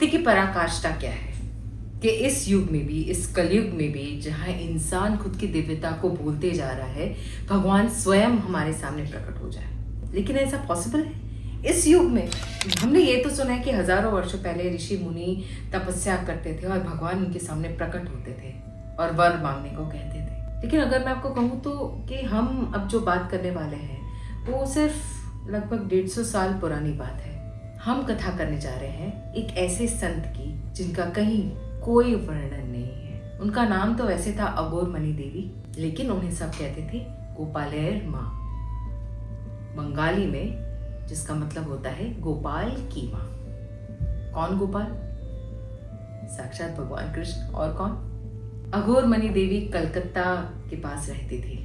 भक्ति की पराकाष्ठा क्या है कि इस युग में भी, इस कलयुग में भी, जहाँ इंसान खुद की दिव्यता को भूलते जा रहा है, भगवान स्वयं हमारे सामने प्रकट हो जाए। लेकिन ऐसा पॉसिबल है इस युग में? हमने ये तो सुना है कि हजारों वर्षों पहले ऋषि मुनि तपस्या करते थे और भगवान उनके सामने प्रकट होते थे और वर मांगने को कहते थे। लेकिन अगर मैं आपको कहूँ तो कि हम अब जो बात करने वाले हैं वो सिर्फ लगभग 150 साल पुरानी बात है। हम कथा करने जा रहे हैं एक ऐसे संत की जिनका कहीं कोई वर्णन नहीं है। उनका नाम तो वैसे था अघोर मणि देवी, लेकिन उन्हें सब कहते थे गोपालयर माँ, बंगाली में जिसका मतलब होता है गोपाल की माँ। कौन गोपाल? साक्षात भगवान कृष्ण। और कौन? अघोर मणि देवी कलकत्ता के पास रहती थी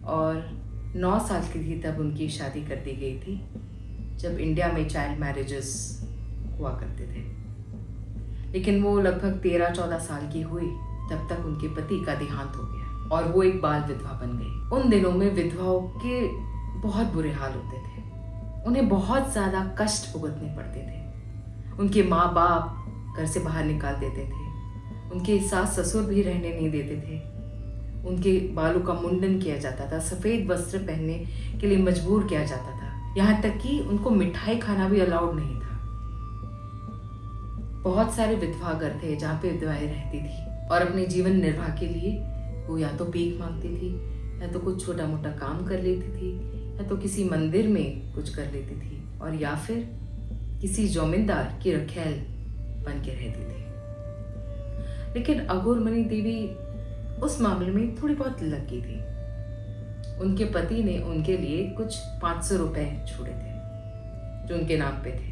और 9 साल की थी तब उनकी शादी कर दी गई थी, जब इंडिया में चाइल्ड मैरिजेस हुआ करते थे। लेकिन वो लगभग 13-14 साल की हुई तब तक उनके पति का देहांत हो गया और वो एक बाल विधवा बन गई। उन दिनों में विधवाओं के बहुत बुरे हाल होते थे, उन्हें बहुत ज़्यादा कष्ट भुगतने पड़ते थे। उनके माँ बाप घर से बाहर निकाल देते थे, उनके सास ससुर भी रहने नहीं देते थे, उनके बालों का मुंडन किया जाता था, सफ़ेद वस्त्र पहनने के लिए मजबूर किया जाता था, यहाँ तक कि उनको मिठाई खाना भी अलाउड नहीं था। बहुत सारे विधवा घर थे जहाँ पे विधवाएं रहती थी और अपने जीवन निर्वाह के लिए वो या तो भीख मांगती थी, या तो कुछ छोटा मोटा काम कर लेती थी, या तो किसी मंदिर में कुछ कर लेती थी, और या फिर किसी जमींदार की रखैल बन के रहती थी। लेकिन अघोर मणि देवी उस मामले में थोड़ी बहुत लकी थी। उनके पति ने उनके लिए कुछ 500 रुपए छोड़े थे जो उनके नाम पे थे।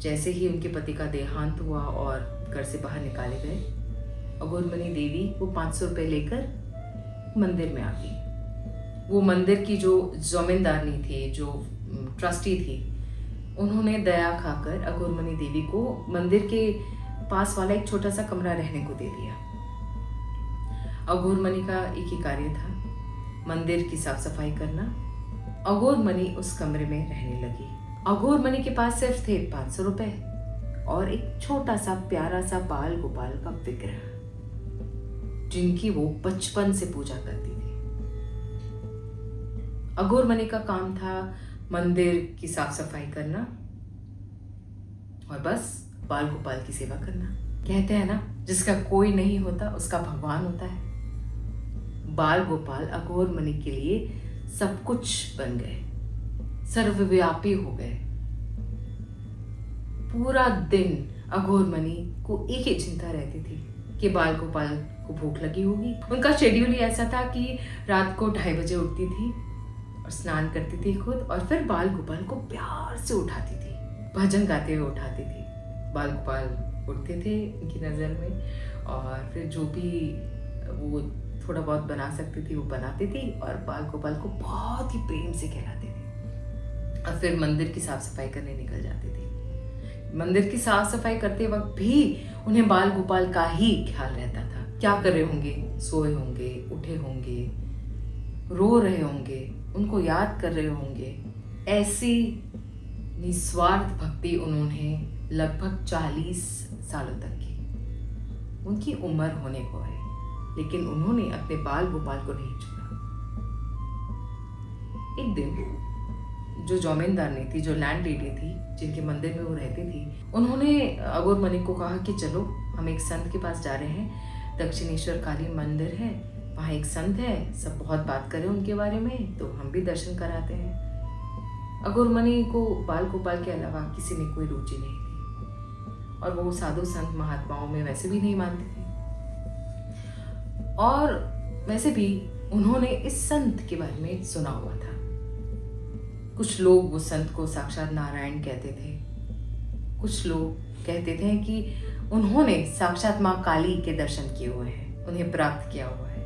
जैसे ही उनके पति का देहांत हुआ और घर से बाहर निकाले गए, अघोर मणि देवी वो 500 रुपए लेकर मंदिर में आ गई। वो मंदिर की जो जमींदारनी थी, जो ट्रस्टी थी, उन्होंने दया खाकर अघोर मणि देवी को मंदिर के पास वाला एक छोटा सा कमरा रहने को दे दिया। अघोर मणि का एक ही कार्य था, मंदिर की साफ सफाई करना। अघोर मणि उस कमरे में रहने लगी। अघोर मणि के पास सिर्फ थे 500 रुपए और एक छोटा सा प्यारा सा बाल गोपाल का विग्रह, जिनकी वो बचपन से पूजा करती थी। अघोर मणि का काम था मंदिर की साफ सफाई करना और बस बाल गोपाल की सेवा करना। कहते हैं ना, जिसका कोई नहीं होता उसका भगवान होता है। बाल गोपाल अघोर मणि के लिए सब कुछ बन गए, सर्वव्यापी हो गए। पूरा दिन अघोर मणि को एक ही चिंता रहती थी कि बाल गोपाल को भूख लगी होगी। उनका शेड्यूल ही ऐसा था कि रात को 2:30 बजे उठती थी और स्नान करती थी खुद, और फिर बाल गोपाल को प्यार से उठाती थी, भजन गाते हुए उठाती थी। बाल गोपाल उठते थे उनकी नज़र में और फिर जो भी वो थोड़ा बहुत बना सकती थी वो बनाती थी और बाल गोपाल को बहुत ही प्रेम से खिलाती थी और फिर मंदिर की साफ सफाई करने निकल जाती थी। मंदिर की साफ सफाई करते वक्त भी उन्हें बाल गोपाल का ही ख्याल रहता था। क्या कर रहे होंगे? सोए होंगे, उठे होंगे, रो रहे होंगे, उनको याद कर रहे होंगे। ऐसी निस्वार्थ भक्ति उन्होंने लगभग 40 सालों तक की। उनकी उम्र होने को है, लेकिन उन्होंने अपने बाल गोपाल को नहीं छोड़ा। एक दिन जो जमींदारनी थी, जो लैंड लेडी थी, जिनके मंदिर में वो रहती थी, उन्होंने अघोर मणि को कहा कि चलो हम एक संत के पास जा रहे हैं, दक्षिणेश्वर काली मंदिर है, वहाँ एक संत है, सब बहुत बात करें उनके बारे में, तो हम भी दर्शन कराते हैं। अघोर मणि को बाल गोपाल के अलावा किसी में कोई रुचि नहीं थी और वो साधु संत महात्माओं में वैसे भी नहीं मानते थे। और वैसे भी उन्होंने इस संत के बारे में सुना हुआ था। कुछ लोग वो संत को साक्षात नारायण कहते थे, कुछ लोग कहते थे कि उन्होंने साक्षात माँ काली के दर्शन किए हुए हैं, उन्हें प्राप्त किया हुआ है।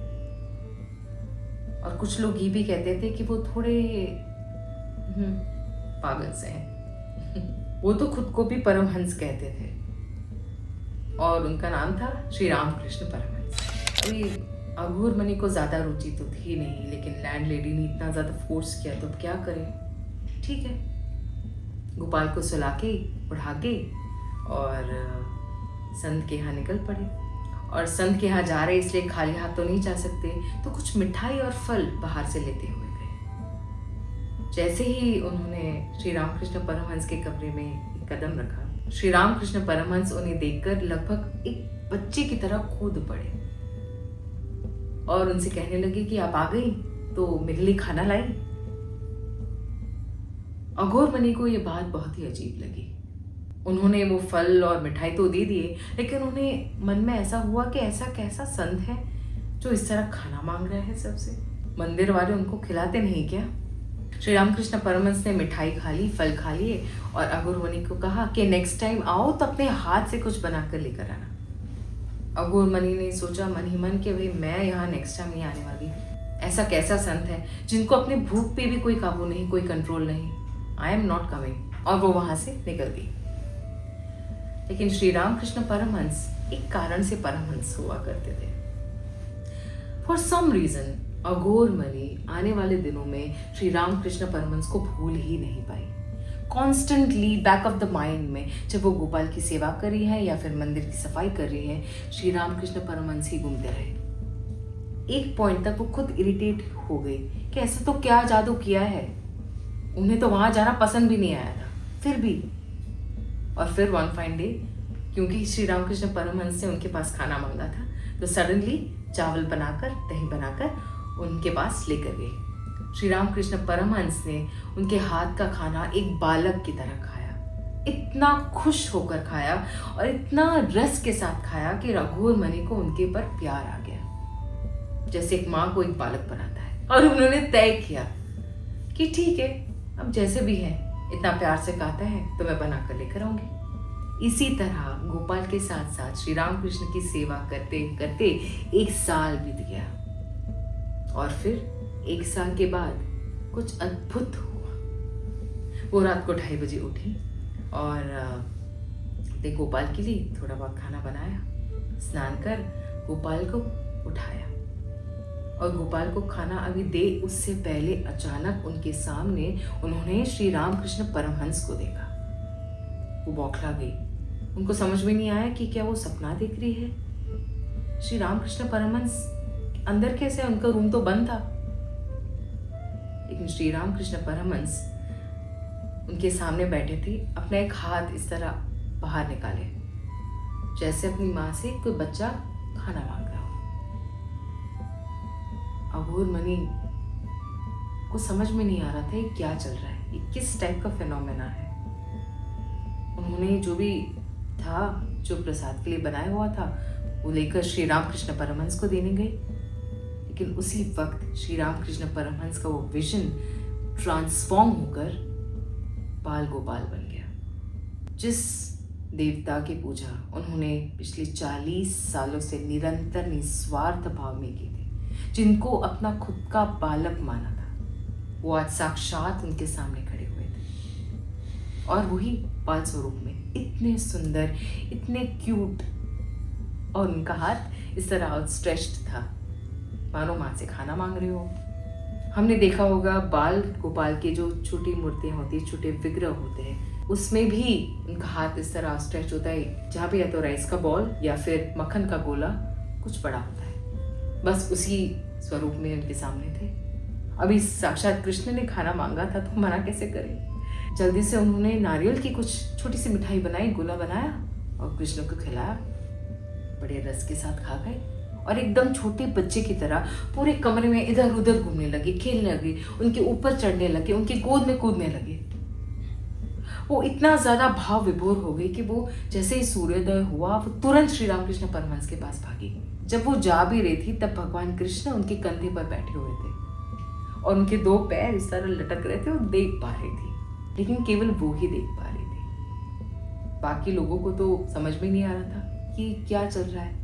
और कुछ लोग ये भी कहते थे कि वो थोड़े पागल से हैं। वो तो खुद को भी परमहंस कहते थे और उनका नाम था श्री रामकृष्ण परमहंस। अभी अघोर मणि को ज्यादा रुचि तो थी नहीं, लेकिन लैंड लेडी ने इतना ज्यादा फोर्स किया तो क्या करें। ठीक है, गोपाल को सुला के उठा के और संत के यहाँ निकल पड़े। और संत के यहाँ जा रहे इसलिए खाली हाथ तो नहीं जा सकते, तो कुछ मिठाई और फल बाहर से लेते हुए गए। जैसे ही उन्होंने श्री रामकृष्ण परमहंस के कमरे में एक कदम रखा, श्री रामकृष्ण परमहंस उन्हें देखकर लगभग एक बच्चे की तरह कूद पड़े और उनसे कहने लगे कि आप आ गई तो मेरे लिए खाना लाई। अघोरमणि को ये बात बहुत ही अजीब लगी। उन्होंने वो फल और मिठाई तो दे दिए, लेकिन उन्हें मन में ऐसा हुआ कि ऐसा कैसा संत है जो इस तरह खाना मांग रहा है सबसे। मंदिर वाले उनको खिलाते नहीं क्या? श्री रामकृष्ण परमहंस ने मिठाई खा ली, फल खा लिए और अघोरमणि को कहा कि नेक्स्ट टाइम आओ तो अपने हाथ से कुछ बनाकर लेकर आना। अघोरमणि ने सोचा मन ही मन कि भाई मैं यहाँ नेक्स्ट टाइम नहीं आने वाली। ऐसा कैसा संत है जिनको अपने भूख पे भी कोई काबू नहीं, कोई कंट्रोल नहीं। I am not coming. और वो वहां से निकल गई। लेकिन श्री रामकृष्ण परमहंस एक कारण से परमहंस हुआ करते थे। फॉर सम रीजन अघोरमणि आने वाले दिनों में श्री रामकृष्ण परमहंस को भूल ही नहीं पाई। Constantly back of the mind में जब वो गोपाल की सेवा कर रही है या फिर मंदिर की सफाई कर रही है, श्री रामकृष्ण परमहंस ही घूमते रहे। एक पॉइंट तक वो खुद इरिटेट हो गई कि ऐसा तो क्या जादू किया है, उन्हें तो वहां जाना पसंद भी नहीं आया था, फिर भी। और फिर वन फाइन डे, क्योंकि श्री रामकृष्ण परमहंस ने उनके पास खाना मांगा था, तो सडनली चावल बनाकर, दही बनाकर उनके पास लेकर गई। श्री रामकृष्ण परमहंस ने उनके हाथ का खाना एक बालक की तरह खाया। इतना खुश होकर खाया और इतना रस के साथ खाया कि अघोरमणि को उनके पर प्यार आ गया, जैसे एक माँ को एक बालक बनाता है। और उन्होंने तय किया कि ठीक है, अब जैसे भी है, इतना प्यार से कहता है तो मैं बना कर लेकर आऊंगी। इसी तरह गोपाल के साथ साथ श्री रामकृष्ण की सेवा करते करते एक साल बीत गया। और फिर एक साल के बाद कुछ अद्भुत हुआ। वो रात को 2:30 बजे उठी और गोपाल के लिए थोड़ा बहुत खाना बनाया, स्नान कर गोपाल को उठाया और गोपाल को खाना अभी दे उससे पहले अचानक उनके सामने उन्होंने श्री रामकृष्ण परमहंस को देखा। वो बौखला गई। उनको समझ में नहीं आया कि क्या वो सपना देख रही है। श्री रामकृष्ण परमहंस अंदर कैसे? उनका रूम तो बंद था। लेकिन श्री रामकृष्ण परमहंस उनके सामने बैठे थे, अपना एक हाथ इस तरह बाहर निकाले, जैसे अपनी माँ से कोई बच्चा खाना मांग रहा हो। अघोरमणि को समझ में नहीं आ रहा था ये क्या चल रहा है, ये किस टाइप का फिनोमेना है। उन्होंने जो भी था, जो प्रसाद के लिए बनाया हुआ था, वो लेकर श्री रामकृष्ण परमहंस को देने गए। लेकिन उसी वक्त श्री रामकृष्ण परमहंस का वो विजन ट्रांसफॉर्म होकर बाल गोपाल बन गया। जिस देवता की पूजा उन्होंने पिछले 40 सालों से निरंतर निस्वार्थ भाव में की थी, जिनको अपना खुद का बालक माना था, वो आज साक्षात उनके सामने खड़े हुए थे। और वही बाल स्वरूप में इतने सुंदर, इतने क्यूट, और उनका हाथ इस तरह आउटस्ट्रेच्ड था, मानो माँ से खाना मांग रहे हो। हमने देखा होगा बाल गोपाल की जो छोटी मूर्तियां होती है, छोटे विग्रह होते हैं, उसमें भी उनका हाथ इस तरह आउटस्ट्रेच होता है, जहाँ भी या तो राइस का बॉल या फिर मक्खन का गोला कुछ बड़ा होता है। बस उसी स्वरूप में उनके सामने थे। अभी साक्षात कृष्ण ने खाना मांगा था तो मना कैसे करें। जल्दी से उन्होंने नारियल की कुछ छोटी सी मिठाई बनाई, गोला बनाया और कृष्ण को खिलाया। बड़े रस के साथ खा गए और एकदम छोटे बच्चे की तरह पूरे कमरे में इधर उधर घूमने लगे, खेलने लगे, उनके ऊपर चढ़ने लगे, उनकी गोद में कूदने लगे। वो इतना ज्यादा भाव विभोर हो गई कि वो जैसे ही सूर्योदय हुआ वो तुरंत श्री रामकृष्ण परमहंस के पास भागी। जब वो जा भी रही थी तब भगवान कृष्ण उनके कंधे पर बैठे हुए थे और उनके 2 पैर इस तरह लटक रहे थे और देख पा रही थी, लेकिन केवल वो ही देख पा रही थी। बाकी लोगों को तो समझ में नहीं आ रहा था कि क्या चल रहा है।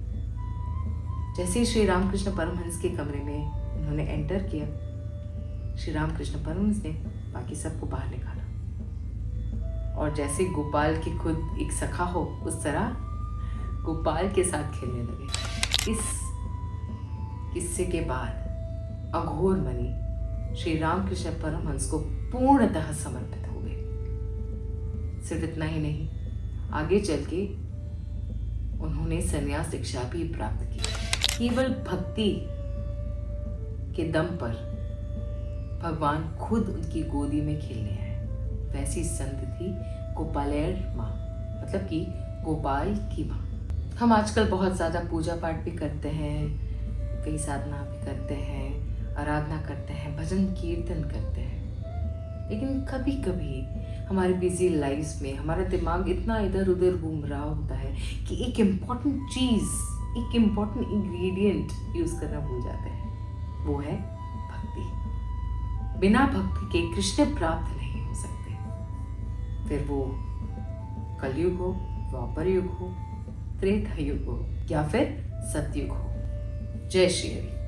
जैसे ही श्री रामकृष्ण परमहंस के कमरे में उन्होंने एंटर किया, श्री रामकृष्ण परमहंस ने बाकी सबको बाहर निकाला और जैसे गोपाल की खुद एक सखा हो उस तरह गोपाल के साथ खेलने लगे। इस किस्से के बाद अघोरमणि श्री रामकृष्ण परमहंस को पूर्णतः समर्पित हो गए। सिर्फ इतना ही नहीं, आगे चल के उन्होंने संन्यास दीक्षा भी प्राप्त की। केवल भक्ति के दम पर भगवान खुद उनकी गोदी में खेलने आए। वैसी संत थी गोपालयर माँ, मतलब कि गोपाल की माँ। हम आजकल बहुत ज़्यादा पूजा पाठ भी करते हैं, कई साधना भी करते हैं, आराधना करते हैं, भजन कीर्तन करते हैं, लेकिन कभी कभी हमारे बिजी लाइफ में हमारा दिमाग इतना इधर उधर घूम रहा होता है कि एक इम्पॉर्टेंट चीज़, एक इम्पॉर्टेंट इंग्रेडिएंट यूज़ करना भूल जाते हैं, वो है भक्ति। बिना भक्ति के कृष्ण प्राप्त नहीं हो सकते। फिर वो कलयुग हो, द्वापर युग हो, त्रेता युग हो या फिर सतयुग हो। जय श्री हरि।